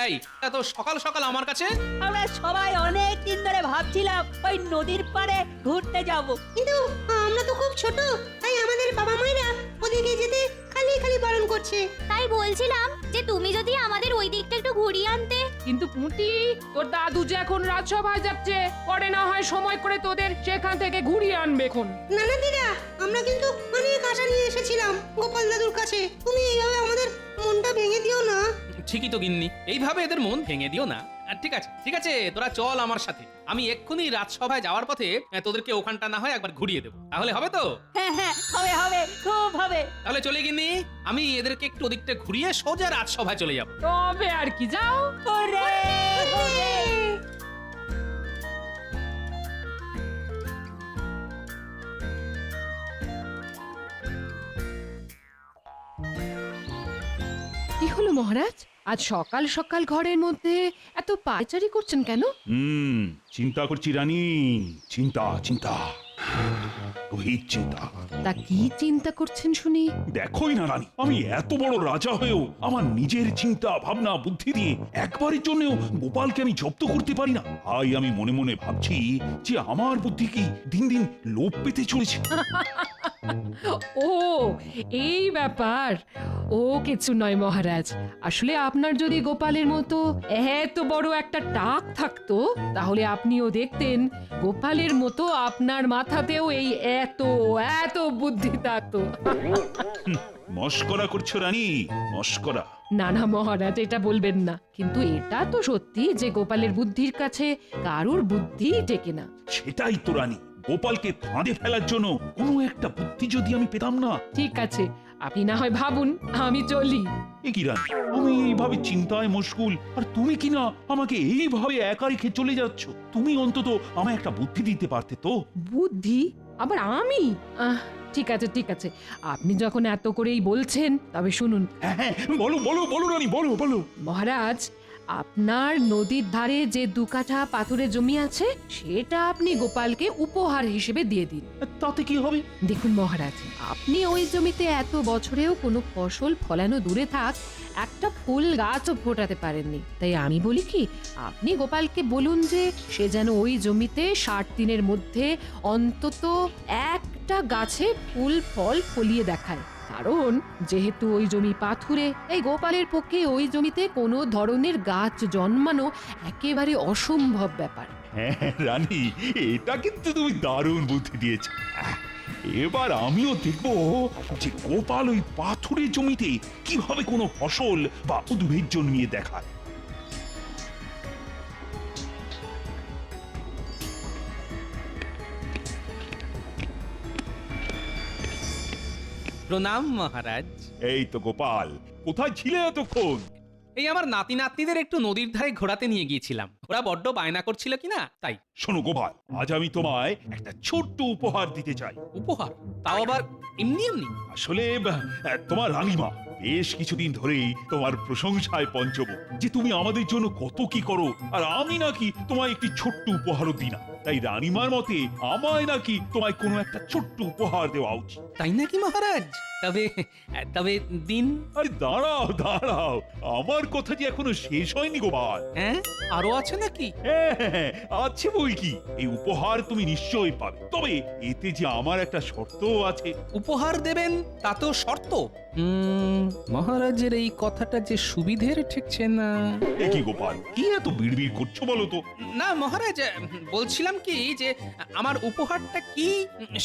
এই এত সকাল সকাল আমার কাছে? আমরা সবাই অনেক দিন ধরে ভাবছিলাম ওই নদীর পাড়ে ঘুরতে যাব, কিন্তু আমরা তো খুব ছোট, তাই আমাদের বাবা মায়েরা ওদিকে যেতে খালি খালি বারণ করছে। তাই বলছিলাম যে তুমি যদি আমাদের ওই দিকটা একটু ঘুরিয়ে আনতে। কিন্তু পুঁটি, তোর দাদু যে এখন রাজসভায় যাচ্ছে, পরে না হয় সময় করে তোদের সেখান থেকে ঘুরিয়ে আনবে এখন। না না দিদা, আমরা কিন্তু অনেক আশা নিয়ে এসেছিলাম গোপাল দাদুর কাছে। তুমি এইভাবে আমাদের মনটা ভেঙে দিও না। ঠিকই তো গিন্নি, এইভাবে এদের মন ভেঙে দিও না। ঠিক আছে ঠিক আছে, তোরা চল আমার সাথে। আমি এক্ষুনি রাজসভায় যাওয়ার পথে তোদেরকে ওখানটা না হয় একবার ঘুরিয়ে দেবো, তাহলে হবে তো? হ্যাঁ হ্যাঁ, হবে হবে, খুব হবে। তাহলে চলে গিন্নি, আমি এদেরকে একটু ওদিকটা ঘুরিয়ে সোজা রাজসভায় চলে যাব। তবে আর কি, যাও। ওরে ওরে। কি হলো মহারাজ, আজ সকাল সকাল ঘরের মধ্যে এত পায়চারি করছেন কেন? চিন্তা করছি রানী, চিন্তা চিন্তা, গভীর চিন্তা। তা কি চিন্তা করছেন শুনি? দেখোই না রানী, আমি এত বড় রাজা হয়েও আমার নিজের চিন্তা ভাবনা বুদ্ধি দিয়ে একবারের জন্যও গোপালকে আমি জব্দ করতে পারি না। তাই আমি মনে মনে ভাবছি যে আমার বুদ্ধি কি দিন দিন লোপ পেতে চলেছে। ও এই ব্যাপার। ও কিছু নয় মহারাজ, আসলে আপনার যদি গোপালের মতো এত বড় একটা টাক থাকতো, তাহলে আপনিও দেখতেন গোপালের মতো আপনার মাথাতেও এই এত এত বুদ্ধি থাকতো। মস্করা করছো রানী, মস্করা। না না মহারাজ, এটা বলবেন না, কিন্তু এটা তো সত্যি যে গোপালের বুদ্ধির কাছে কারুর বুদ্ধি টেকে না। সেটাই তো রানী, গোপালকে ফাঁদে ফেলার জন্য কোনো একটা বুদ্ধি যদি আমি পেতাম না। ঠিক আছে, আপনি না হয় ভাবুন, আমি চলি। এ কি রানী, আমি এইভাবে চিন্তায় মশগুল, আর তুমি কি না আমাকে এইভাবে একা রেখে চলে যাচ্ছ? তুমি অন্তত আমায় একটা বুদ্ধি দিতে পারতে তো। বুদ্ধি? আবার আমি? ঠিক আছে ঠিক আছে, আপনি যখন এত করেই বলছেন তবে শুনুন। হ্যাঁ হ্যাঁ, বলো বলো বলো রানী, বলো বলো। মহারাজ, আপনার নদীর ধারে যে 2 কাঠা পাথুরে জমি আছে, সেটা আপনি গোপালকে উপহার হিসেবে দিয়ে দিন। তাতে কি হবে? দেখুন মহারাজ, আপনি ওই জমিতে এত বছরেও কোনো ফসল ফলানো দূরে থাক, একটা ফুল গাছও ফোটাতে পারেননি। তাই আমি বলি কি, আপনি গোপালকে বলুন যে সে যেন ওই জমিতে 60 দিনের মধ্যে অন্তত একটা গাছে ফুল ফল ফলিয়ে দেখায়। কারণ যেহেতু ওই জমি পাথুরে, এই গোপালের পক্ষে ওই জমিতে কোনো ধরনের গাছ জন্মানো একেবারে অসম্ভব ব্যাপার। হ্যাঁ রানী, এটা কিন্তু তুমি দারুণ বুদ্ধি দিয়েছ। এবার আমিও দেখব যে গোপাল ওই পাথুরে জমিতে কিভাবে কোনো ফসল বা উদ্ভিদ জন্মিয়ে দেখায়। প্রণাম মহারাজ। এই তো গোপাল, কোথায় ছিলে এতক্ষণ? এই আমার নাতি নাতনিদের একটু নদীর ধারে ঘোরাতে নিয়ে গিয়েছিলাম, ওরা বড্ড বায়না করছিল কিনা তাই। শোনো গোপাল, আজ আমি তোমায় একটা ছোট্ট উপহার দিতে চাই। উপহার? তাও আবার এমনি এমনি? আসলে তোমার রানীমা বেশ কিছুদিন ধরেই তোমার প্রশংসায় পঞ্চমুখ, যে তুমি আমাদের জন্য কত কি করো, আর আমি নাকি তোমায় একটি ছোট্ট উপহারও দিই না। তাই রানীমার মতে আমায় নাকি তোমায় কোনো একটা ছোট্ট উপহার দেওয়া উচিত। তাই নাকি মহারাজ? তবে তবে দিন। আরে দাঁড়াও দাঁড়াও, আমার কথা যে এখনো শেষ হয়নি গোপাল। হ্যাঁ, আরো আছে নাকি? হ্যাঁ, আছে বই কি। এই উপহার তুমি নিশ্চয়ই পাবে, তবে এতে যে আমার একটা শর্ত আছে। উপহার দেবেন তা তো শর্ত? মহারাজের এই কথাটা যে সুবিধের ঠেকছে না। এ কি গোপাল, কি এত বিড়বিড় করছো বলো তো? না মহারাজ, বলছিলাম কি যে আমার উপহারটা কি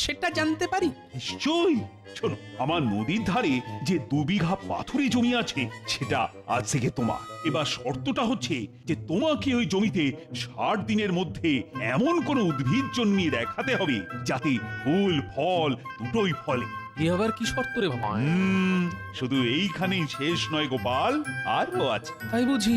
সেটা জানতে পারি? নিশ্চয়ই। শোনো, আমার নদীর ধারে যে 2 বিঘা পাথুরে জমি আছে, সেটা আজ থেকে তোমার। এবার শর্তটা হচ্ছে যে তোমাকে ওই জমিতে 60 দিনের মধ্যে এমন কোন উদ্ভিদ জন্মিয়ে দেখাতে হবে যাতে ফুল ফল দুটোই ফলে। এ আবার কি শর্ত রে বাবা? শুধু এইখানেই শেষ নয় গোপাল, আরও আছে। তাই বুঝি?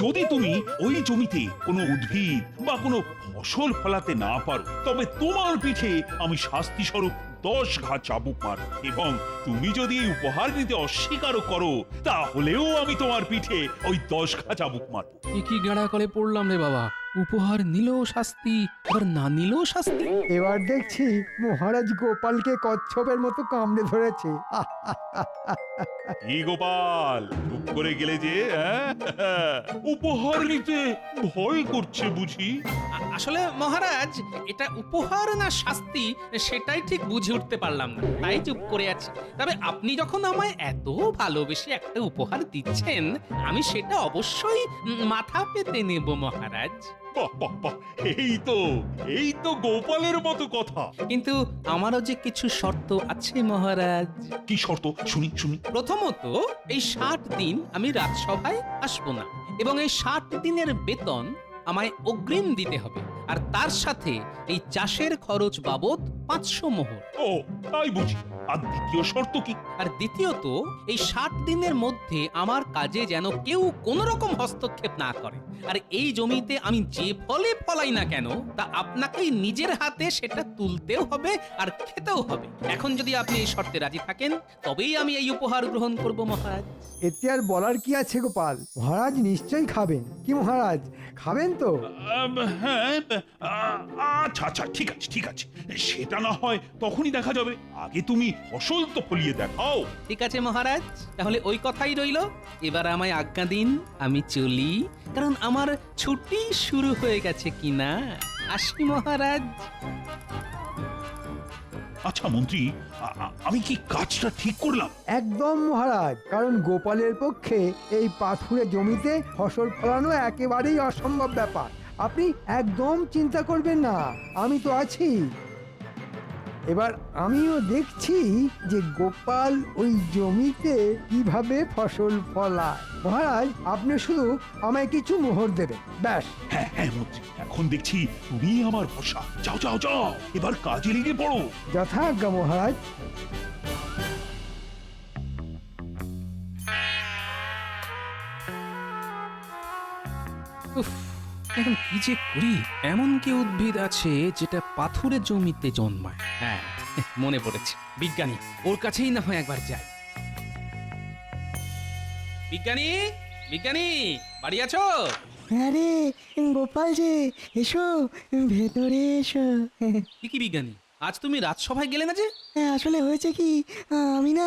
যদি তুমি ওই জমিতে কোনো উদ্ভিদ বা কোনো ফসল ফলাতে না পারো, তবে তোমার পিঠে আমি শাস্তি স্বরূপ 10 ঘা চাবুক মারব, এবং তুমি যদি এই উপহার নিতে অস্বীকারও করো, তাহলেও আমি তোমার পিঠে ওই 10 ঘা চাবুক মারব। কি গাড়া করে পড়লাম রে বাবা। উপহার নিলেও শাস্তি, আবার না নিলেও শাস্তি। এবার দেখছি মহারাজ গোপালকে কচ্ছপের মতো কামড়ে ধরেছে। কি গোপাল, চুপ করে গেলে যে? উপহার নিতে ভয় করছে বুঝি? আসলে মহারাজ, এটা উপহার না শাস্তি সেটাই ঠিক বুঝে উঠতে পারলাম না, তাই চুপ করে আছি। তবে আপনি যখন আমায় এত ভালোবেসে একটা উপহার দিচ্ছেন, আমি সেটা অবশ্যই মাথা পেতে নেব মহারাজ। বাহ বাহ বাহ, এই তো গোপালের মতো কথা। কিন্তু আমারও যে কিছু শর্ত আছে মহারাজ। কি শর্ত? শুনি শুনি। প্রথমত, এই 60 দিন আমি রাজসভায় আসবো না, এবং এই 60 দিনের বেতন আমায় অগ্রিম দিতে হবে, আর তার সাথে এই চাষের খরচ বাবদ 500 মোহর। ও তাই বুঝি। আর দ্বিতীয় শর্ত কি? আর দ্বিতীয়ত, এই 60 দিনের মধ্যে আমার কাজে যেন কেউ কোনো রকম হস্তক্ষেপ না করে, আর এই জমিতে আমি যে ফলে ফলাই না কেন তা আপনাকেই নিজের হাতে সেটা তুলতেও হবে আর খেতেও হবে। এখন যদি আপনি এই শর্তে রাজি থাকেন, তবেই আমি এই উপহার গ্রহণ করব মহারাজ। এতে আর বলার কি আছে গোপাল, মহারাজ নিশ্চয়ই খাবেন। কি মহারাজ, খাবেন তো? হ্যাঁ, আচ্ছা আচ্ছা, ঠিক আছে ঠিক আছে, সেটা না হয় তখনই দেখা যাবে। আগে তুমি ফসল তো ফলিয়ে দেখাও। ঠিক আছে মহারাজ, তাহলে ওই কথাই রইল। এবার আমায় আজ্ঞা দিন, আমি চলি, কারণ আমার ছুটি শুরু হয়ে গেছে কিনা। আসি মহারাজ। আচ্ছা মন্ত্রী, আমি কি কাজটা ঠিক করলাম? একদম মহারাজ, কারণ গোপালের পক্ষে এই পাথুরে জমিতে ফসল ফলানো একেবারেই অসম্ভব ব্যাপার। আপনি একদম চিন্তা করবেন না, আমি তো আছি। এবার আমিও দেখছি যে গোপাল ওই জমিতে কিভাবে ফসল ফলায়। মহারাজ, আপনি শুধু আমায় কিছু মোহর দেবেন, ব্যাস। হ্যাঁ হ্যাঁ মন্ত্রী, এখন দেখছি তুমি আমার ভরসা। যাও যাও যাও, এবার কাজে লেগে পড়ো। যথাজ্ঞা মহারাজ। উফ, এখন কি যে করি। এমন কি উদ্ভিদ আছে যেটা পাথুরে জমিতে জন্মায়? হ্যাঁ, মনে পড়েছে, বিজ্ঞানী। ওর কাছেই না হয় একবার যাই। বিজ্ঞানী, বিজ্ঞানী, বাড়ি আছো? আরে গোপাল যে, এসো ভেতরে এসো। কি বিজ্ঞানী, আজ তুমি রাজসভায় গেলে না যে? আসলে হয়েছে কি, আমি না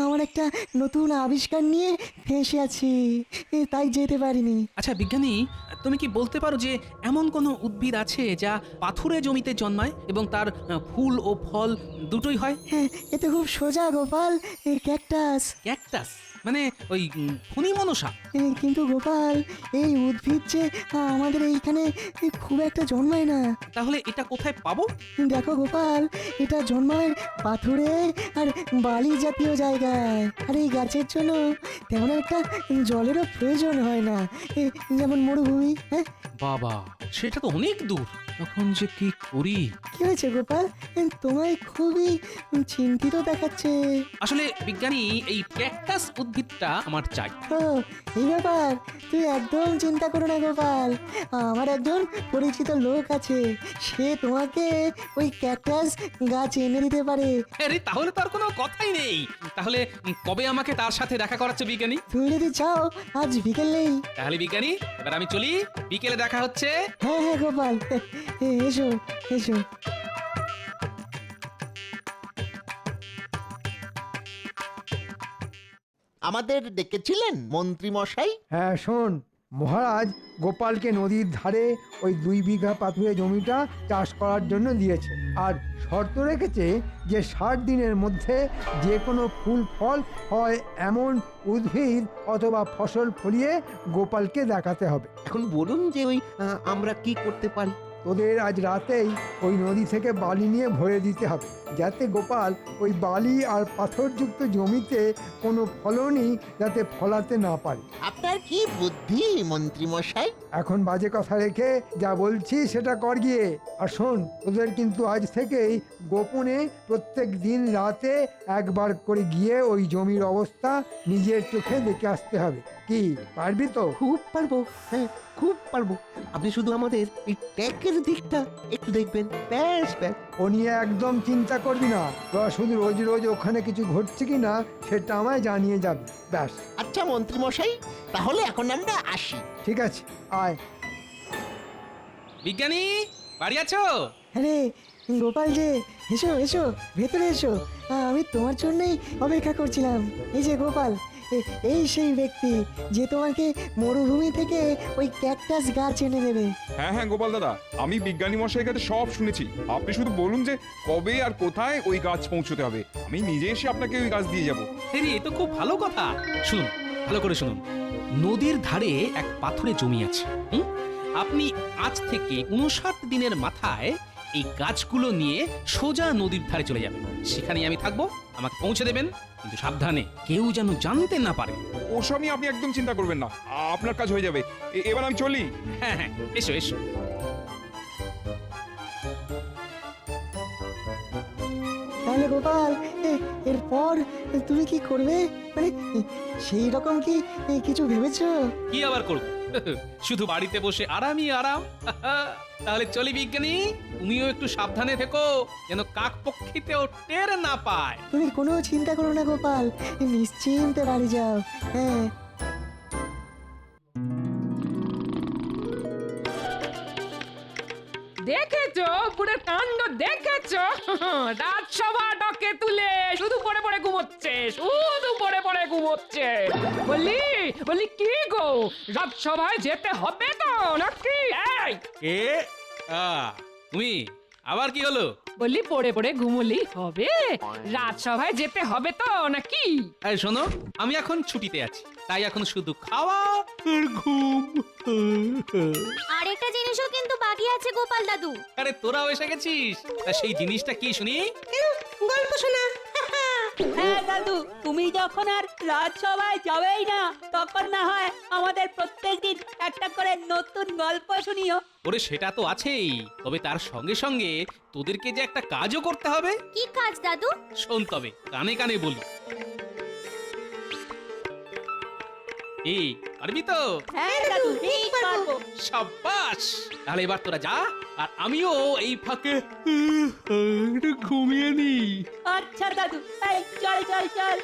আমার একটা নতুন আবিষ্কার নিয়ে ফেঁসে আছি, তাই যেতে পারিনি। আচ্ছা বিজ্ঞানী, তুমি কি বলতে পারো যে এমন কোনো উদ্ভিদ আছে যা পাথুরে জমিতে জন্মায় এবং তার ফুল ও ফল দুটোই হয়? এ তো খুব সোজা গোপাল, ক্যাকটাস। ক্যাকটাস মানে ওই ফণী মনসা? কিন্তু গোপাল, এই উদ্ভিদ যে আমাদের এইখানে খুব একটা জন্মায় না। তাহলে এটা কোথায় পাবো? দেখো গোপাল, এটা জন্মায় পাথুরে আর বালি জাতীয় জায়গায়, আর এই গাছের জন্য তেমন একটা জলেরও প্রয়োজন হয় না, যেমন মরুভূমি। হ্যাঁ বাবা, সেটা তো অনেক দূর। তখন যে কি করি? কি হয়েছে গোপাল, তোমায় খুবই চিন্তিত দেখাচ্ছে। আসলে বিজ্ঞানী, এই ক্যাকটাস উদ্ভিদটা আমার চাই। ও এই ব্যাপার, তুই একদম চিন্তা করো না গোপাল, আমার একজন পরিচিত লোক আছে, সে তোমাকে ওই ক্যাকটাস গাছ এনে দিতে পারে। আরে তাহলে তো আর কোনো কথাই নেই। তাহলে কবে আমাকে তার সাথে দেখা করাচ্ছে বিজ্ঞানী? তুমি যদি চাও আজ বিকেলেই। তাহলে বিজ্ঞানী, এবার আমি চলি, বিকেলে দেখা হচ্ছে। হ্যাঁ হ্যাঁ গোপাল, এসো এসো। আমাদের ডেকেছিলেন মন্ত্রী মশাই? হ্যাঁ শোন মহারাজ, গোপালকে নদীর ধারে ওই 2 বিঘা পাথুরে জমিটা চাষ করার জন্য দিয়েছে, আর শর্ত রেখেছে যে 60 দিনের মধ্যে যে কোনো ফুল ফল হয় এমন উদ্ভিদ অথবা ফসল ফলিয়ে গোপালকে দেখাতে হবে। এখন বলুন যে ওই আমরা কি করতে পারি? তোদের আজ রাতেই ওই নদী থেকে বালি নিয়ে ভরে দিতে হবে, যাতে গোপাল ওই বালি আর পাথরযুক্ত জমিতে কোনো ফলনই যাতে ফলাতে না পারে। আপনার কি বুদ্ধি মন্ত্রী মশাই! এখন বাজে কথা রেখে যা বলছি সেটা কর গিয়ে। আর শোন, তোদের কিন্তু আজ থেকেই গোপনে প্রত্যেক দিন রাতে একবার করে গিয়ে ওই জমির অবস্থা নিজের চোখে দেখে আসতে হবে। কি পারবি তো? খুব পারবো, হ্যাঁ খুব পারবো। আপনি শুধু আমাদের এই ট্যাকের দিকটা একটু দেখবেন, ব্যাস ব্যাস। ও নিয়ে একদম চিন্তা করবি না, তোরা শুধু রোজ রোজ ওখানে কিছু ঘটছে কি না সেটা আমায় জানিয়ে যাবি, ব্যাস। আচ্ছা মন্ত্রী মশাই, তাহলে এখন আমরা আসি। ঠিক আছে, আয়। বিজ্ঞানী বাড়ি আছো? আরে গোপাল যে, এসো এসো, ভেতরে এসো। আমি তোমার জন্যই অপেক্ষা করছিলাম। এই যে গোপাল, এই সেই ব্যক্তি যে তোমাকে মরুভূমি থেকে ওই ক্যাকটাস গাছ এনে দেবে। হ্যাঁ হ্যাঁ গোপাল দাদা, আমি বিজ্ঞানী মশাইয়ের কাছে সব শুনেছি। আপনি শুধু বলুন যে কবে আর কোথায় ওই গাছ পৌঁছতে হবে, আমি নিজে এসে আপনাকে ওই গাছ দিয়ে যাব। আরে এ তো খুব ভালো কথা। শুনুন, ভালো করে শুনুন। নদীর ধারে এক পাথুরে জমি আছে। আপনি আজ থেকে 59 দিনের মাথায় এই গাছগুলো নিয়ে সোজা নদীর ধারে চলে যাবেন। সেখানেই আমি থাকবো, আমাকে পৌঁছে দেবেন, কিন্তু সাবধানে, কেউ যেন জানতে না পারে। ওসব নিয়ে আপনি একদম চিন্তা করবেন না, আপনার কাজ হয়ে যাবে। এবার আমি চলি। হ্যাঁ হ্যাঁ, এসো এসো। তাহলে গোপাল, এরপর তুমি কি করবে? মানে সেই রকম কি কিছু ভেবেছো? কি আবার করব? শুধু বাড়িতে বসে আরামই আরাম। তাহলে চলি বিজ্ঞানী, তুমিও একটু সাবধানে থেকো, যেন কাক পক্ষীতেও টের না পায়। তুমি কোনো চিন্তা করো না গোপাল, নিশ্চিন্তে বাড়ি যাও। হ্যাঁ। দেখেছো পুরো কাণ্ড দেখেছো? রাজসভা ডকে তুলে শুধু পড়ে পড়ে ঘুমোচ্ছে, শুধু পড়ে পড়ে ঘুমোচ্ছে। বললি বললি কি গো, রাজসভায় যেতে হবে তো নাকি? এই কে? তুমি আবার কি হলো? বললি পড়ে পড়ে ঘুমোলেই হবে? রাজসভায় যেতে হবে তো নাকি? এই শোনো, আমি এখন ছুটিতে আছি, তাই এখন শুধু খাওয়া আর ঘুম। আরেকটা জিনিসও কিন্তু বাকি আছে গোপাল দাদু। আরে তোরাও এসে গেছিস, তা সেই জিনিসটা কি শুনি? গল্প শোনা। হ্যাঁ দাদু, তুমি যখন আর রাজসভায় যাবেই না, তখন না হয় আমাদের প্রত্যেকদিন একটা করে নতুন গল্প শুনিও। ওরে সেটা তো আছেই, তবে তার সঙ্গে সঙ্গে তোদেরকে যে একটা কাজও করতে হবে। কি কাজ দাদু? শোন তবে, কানে কানে বলি। এই পারবি তো? হ্যাঁ দাদু, ঠিক পারবো। সাব্বাস, তাহলে এবার তোরা যা, আর আমিও এই ফাঁকে একটু ঘুমিয়ে নি। আচ্ছা দাদু, এই চল চল চল।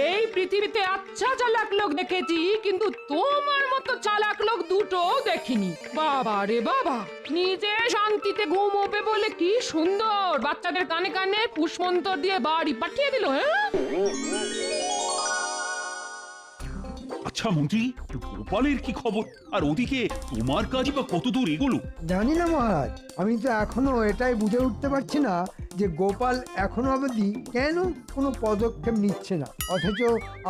এই পৃথিবীতে আচ্ছা চালাক লোক দেখেছি, কিন্তু তোমার মতো চালাক লোক দুটো দেখিনি। বাবা রে বাবা, নিজে শান্তিতে ঘুমোবে বলে কি সুন্দর বাচ্চাদের কানে কানে পুষ্পন্তর দিয়ে বাড়ি পাঠিয়ে দিল। হ্যাঁ, আচ্ছা মন্ত্রী, গোপালের কি খবর? আর ওদিকে তোমার কাজ বা কতদূর এগোলো? জানি না মহারাজ, আমি তো এখনো এটাই বুঝে উঠতে পারছি না যে গোপাল এখনো অবধি কেন কোনো পদক্ষেপ নিচ্ছে না, অথচ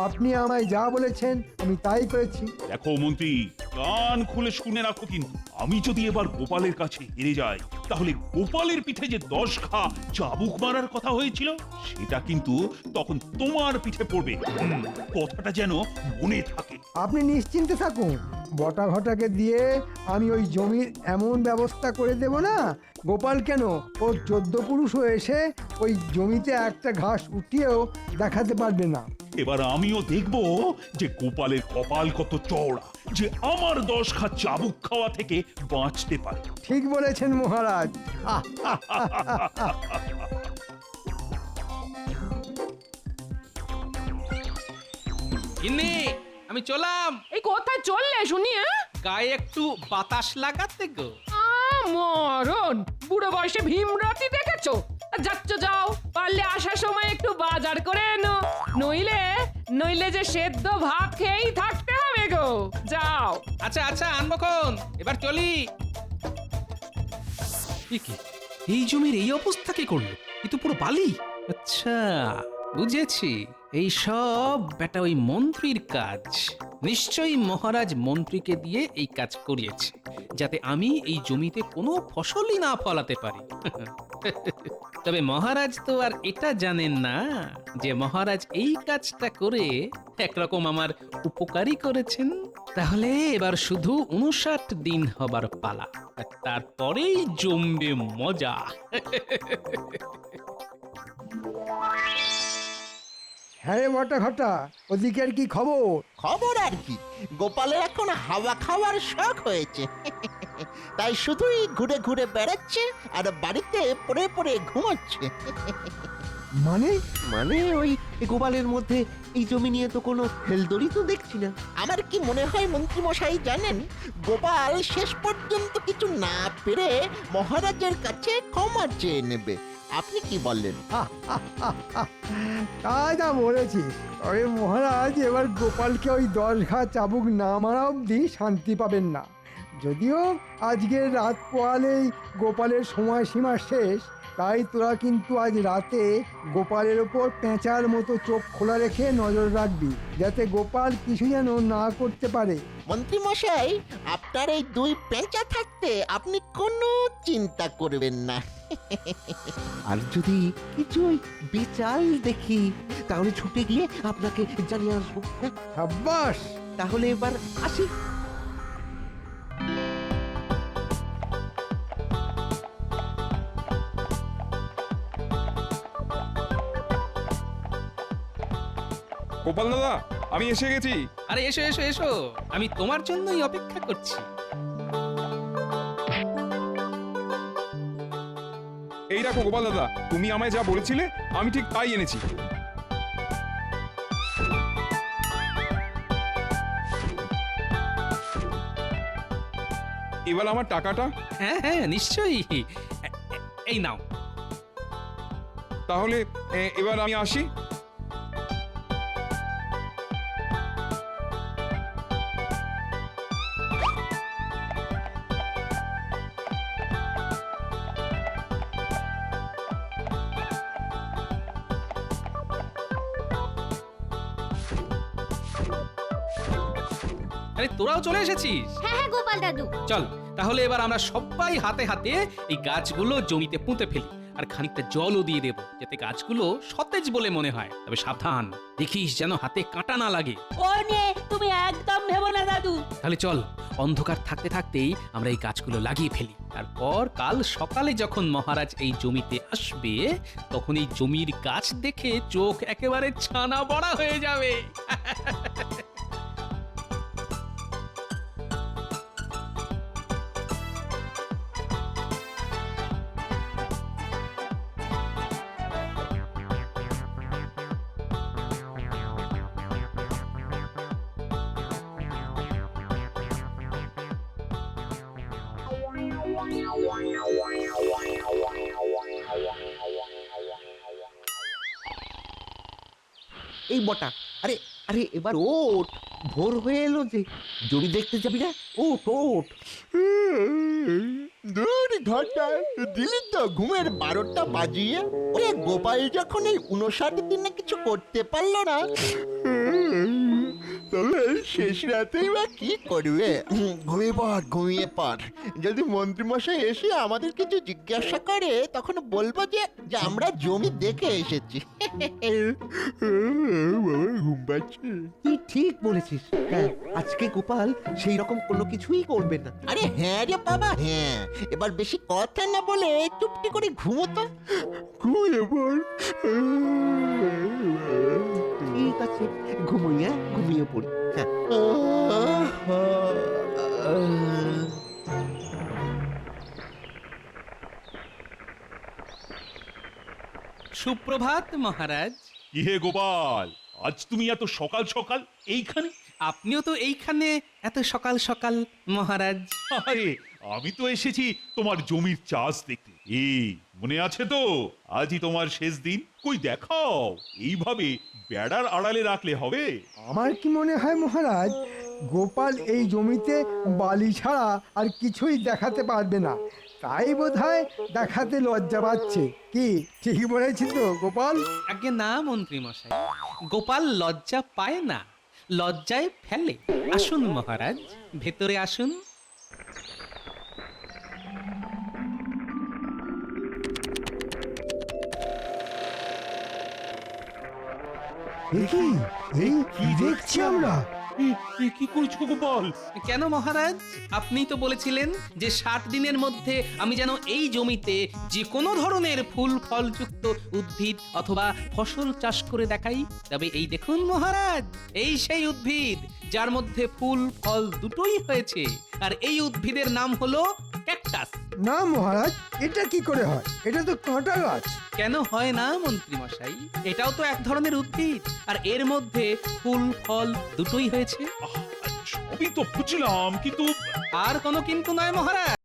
আপনি আমায় যা বলেছেন আমি তাই করেছি। দেখো মন্ত্রী, কান খুলে শুনে রাখো, কিন্তু আমি যদি এবার গোপালের কাছে হেরে যাই, তাহলে গোপালের পিঠে যে 10 ঘা চাবুক মারার কথা হয়েছিল, সেটা কিন্তু তখন তোমার পিঠে পড়বে। কথাটা যেন মনে থাকে। আপনি নিশ্চিন্তে থাকুন, বটা ঘটাকে দিয়ে আমি ওই জমির এমন ব্যবস্থা করে দেব না, গোপাল কেন, ওর 14 পুরুষও এসে ওই জমিতে একটা ঘাস উঠিয়েও দেখাতে পারবে না। এবার আমিও দেখব যে গোপালের কপাল কত চওড়া, যে আমার 10 ঘা চাবুক খাওয়া থেকে বাঁচতে পারে। ঠিক বলেছেন মহারাজ। ইন্নি, আমি চলাম। এই কোথায় চললে শুনি? গায়ে একটু বাতাস লাগাতে গো। মরণ, বুড়ো বয়সে ভীমরতি দেখেছো? যাচ্ছ যাও, পারলে আসার সময় একটু বাজার করে এনো, নইলে নইলে যে সেদ্ধ ভাত খেয়েই থাকতে হবে গো। যাও। আচ্ছা আচ্ছা, আনবক্ষণ, এবার চলি। এই জমির এই অবস্থা কি করলো? এ তো পুরো বালি। আচ্ছা বুঝেছি, এই সব বেটা ওই মন্ত্রীর কাজ। নিশ্চয়ই মহারাজ মন্ত্রীকে দিয়ে এই কাজ করিয়েছে, যাতে আমি এই জমিতে কোনো ফসলই না ফলাতে পারি। তবে মহারাজ তো আর এটা জানেন না যে মহারাজ এই কাজটা করে একরকম আমার উপকারই করেছেন। তাহলে এবার শুধু 59 দিন হবার পালা, আর তারপরেই জমবে মজা। হ্যাঁ রে বটা ঘটা, ওদিকের কি খবর? খবর আর কি, গোপালের এখন হাওয়া খাওয়ার শখ হয়েছে। তাই শুধুই ঘুরে ঘুরে বেড়াচ্ছে আর বাড়িতে পড়ে পড়ে ঘুমাচ্ছে। মানে মানে ওই এই গোপালের মধ্যে এই জমি নিয়ে তো কোনো হেলদড়ি তো দেখছি না। আমার কি মনে হয় মন্ত্রী মশাই জানেন, গোপাল শেষ পর্যন্ত কিছু না পেরে মহারাজের কাছে ক্ষমা চেয়ে নেবে। আপনি কি বললেন? তাই না বলেছিস, তবে মহারাজ এবার গোপালকে ওই 10 ঘা চাবুক না মারা অবধি শান্তি পাবেন না। যদিও আজকের রাত পোয়ালেই গোপালের সময়সীমা শেষ, তাই তোরা কিন্তু আজ রাতে গোপালের ওপর পেঁচার মতো চোখ খোলা রেখে নজর রাখবি, যাতে গোপাল কিছু যেন না করতে পারে। মন্ত্রী মশাই, আপনার এই 2 পেঁচা থাকতে আপনি কোনো চিন্তা করবেন না। আর যদি কিছু বেচাল দেখি তাহলে ছুটে গিয়ে আপনাকে জানিয়ে আসবো। সাব্বাস! তাহলে এবার আসি। গোপাল দাদা, আমি এসে গেছি। আরে এসো এসো এসো, আমি তোমার জন্যই অপেক্ষা করছি। এই দেখো গোপাল দাদা, তুমি আমায় যা বলেছিলে আমি ঠিক তাই এনেছি। এবার আমার টাকাটা। হ্যাঁ হ্যাঁ নিশ্চয়ই, এই নাও। তাহলে এবার আমি আসি। আরে তোরাও চলে এসেছিস? হ্যাঁ হ্যাঁ গোপাল দাদু। চল তাহলে এবার আমরা সবাই হাতে হাতে এই গাছগুলো জমিতে পুঁতে ফেলি, আর খানিকটা জলও দিয়ে দেব, যাতে গাছগুলো সতেজ বলে মনে হয়। তবে সাবধান, দেখিস যেন হাতে কাঁটা না লাগে। ও নিয়ে তুমি একদম ভেবো না দাদু। তাহলে চল, অন্ধকার থাকতে থাকতেই আমরা এই গাছগুলো লাগিয়ে ফেলি। তারপর কাল সকালে যখন মহারাজ এই জমিতে আসবে, তখন এই জমির গাছ দেখে চোখ একেবারে ছানা বড়া হয়ে যাবে। এই বটা, আরে আরে এবার ওঠ, ভোর হয়ে এলো যে, জমি দেখতে যাবি না? ওঠ ওঠ। দূর ঘরটা দিলি তো ঘুমের 12টা বাজিয়ে। ওরে গোপাল যখন এই 59 দিনে কিছু করতে পারলো না, তবে শেষ রাতেই বা কি করবে? ঘুমিয়ে পড়। যদি মন্ত্রীমশাই এসে আমাদের কিছু জিজ্ঞাসা করে, তখন বলবো যে আমরা জমি দেখে এসেছি। ঘুম পাচ্ছে। তুই ঠিক বলেছিস। হ্যাঁ, আজকে গোপাল সেই রকম কোনো কিছুই করবে না। আরে হ্যাঁ রে বাবা, হ্যাঁ। এবার বেশি কথা না বলে চুপটি করে ঘুমোতো। ঘুমিয়ে পড়। ঠিক আছে, ঘুমিয়ে পড়ি। হ্যাঁ। সুপ্রভাত মহারাজ। কি হে গোপাল, আজ তুমি এত সকাল সকাল এইখানে? আপনিও তো এইখানে এত সকাল সকাল মহারাজ? আরে আমি তো এসেছি তোমার জমির চাষ দেখতে। এই মনে আছে তো, আজই তোমার শেষ দিন। কই দেখাও, এইভাবে বেড়ার আড়ালে রাখলে হবে? আমার কি মনে হয় মহারাজ, গোপাল এই জমিতে বালি ছাড়া আর কিছুই দেখাতে পারবে না, তাই বোধহয় দেখাতে লজ্জা পাচ্ছে। কি ঠিক বলেছি তো গোপাল? আগে না মন্ত্রী মশাই, গোপাল লজ্জা পায় না, লজ্জায় ফেলে। আসুন মহারাজ, ভেতরে আসুন। এই কি দেখছি আমরা? কি করছো গোপাল? কেন মহারাজ, আপনি তো বলেছিলেন যে 60 দিনের মধ্যে আমি যেন এই জমিতে যে কোনো ধরনের ফুল ফলযুক্ত উদ্ভিদ অথবা ফসল চাষ করে দেখাই। তবে এই দেখুন মহারাজ, এই সেই উদ্ভিদ যার মধ্যে ফুল ফল দুটোই হয়েছে, আর এই উদ্ভিদের নাম হলো ক্যাকটাস। না মহারাজ, এটা কি করে হয়? এটা তো কাঁটা গাছ। কেন হয় না মন্ত্রী মশাই? এটাও তো এক ধরনের উদ্ভিদ, আর এর মধ্যে ফুল ফল দুটোই হয়েছে। সবই তো বুঝলাম, কিন্তু আর কোনো কিন্তু নয় মহারাজ।